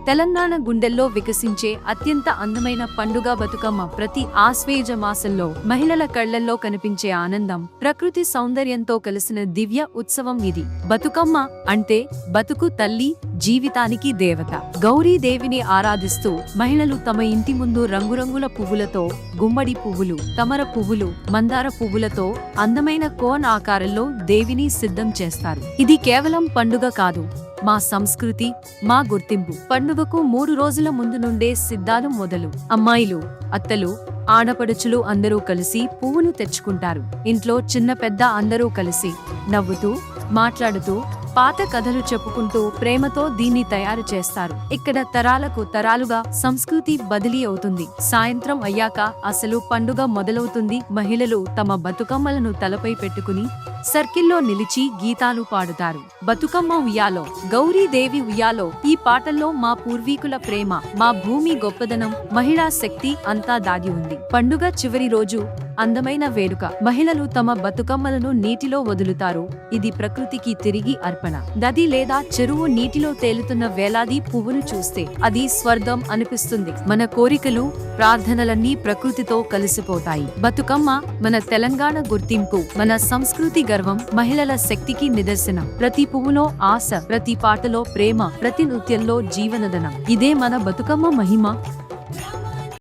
తెలంగాణ గుండెల్లో వికసించే అత్యంత అందమైన పండుగ బతుకమ్మ. ప్రతి ఆశ్వేజ మాసంలో మహిళల కళ్లల్లో కనిపించే ఆనందం, ప్రకృతి సౌందర్యంతో కలిసిన దివ్య ఉత్సవం ఇది. బతుకమ్మ అంటే బతుకు తల్లి, జీవితానికి దేవత. గౌరీదేవిని ఆరాధిస్తూ మహిళలు తమ ఇంటి ముందు రంగురంగుల పువ్వులతో, గుమ్మడి పువ్వులు, తమర పువ్వులు, మందార పువ్వులతో అందమైన కోన్ ఆకారంలో దేవిని సిద్ధం చేస్తారు. ఇది కేవలం పండుగ కాదు, మా సంస్కృతి, మా గుర్తింపు. పండుగకు 3 రోజుల ముందు నుండే సిద్ధాలు మొదలు. అమ్మాయిలు, అత్తలు, ఆడపడుచులు అందరూ కలిసి పువ్వును తెచ్చుకుంటారు. ఇంట్లో చిన్న పెద్ద అందరూ కలిసి నవ్వుతూ, మాట్లాడుతూ, పాత కథలు చెప్పుకుంటూ ప్రేమతో దీన్ని తయారు చేస్తారు. ఇక్కడ తరాలకు తరాలుగా సంస్కృతి బదిలీ అవుతుంది. సాయంత్రం అయ్యాక అసలు పండుగ మొదలవుతుంది. మహిళలు తమ బతుకమ్మలను తలపై పెట్టుకుని సర్కిల్లో నిలిచి గీతాలు పాడుతారు. బతుకమ్మ ఉయ్యాలో, గౌరీదేవి ఉయ్యాలో. ఈ పాటల్లో మా పూర్వీకుల ప్రేమ, మా భూమి గొప్పదనం, మహిళా శక్తి అంతా దాగి ఉంది. పండుగ చివరి రోజు అందమైన వేడుక. మహిళలు తమ బతుకమ్మలను నీటిలో వదులుతారు. ఇది ప్రకృతికి తిరిగి అర్పణ. నది లేదా చెరువు నీటిలో తేలుతున్న వేలాది పువ్వును చూస్తే అది స్వర్గం అనిపిస్తుంది. మన కోరికలు, ప్రార్థనలన్నీ ప్రకృతితో కలిసిపోతాయి. బతుకమ్మ మన తెలంగాణ గుర్తింపు, మన సంస్కృతి గర్వం, మహిళల శక్తికి నిదర్శనం. ప్రతి పువ్వులో ఆశ, ప్రతి పాటలో ప్రేమ, ప్రతి నృత్యంలో జీవనదనం. ఇదే మన బతుకమ్మ మహిమ.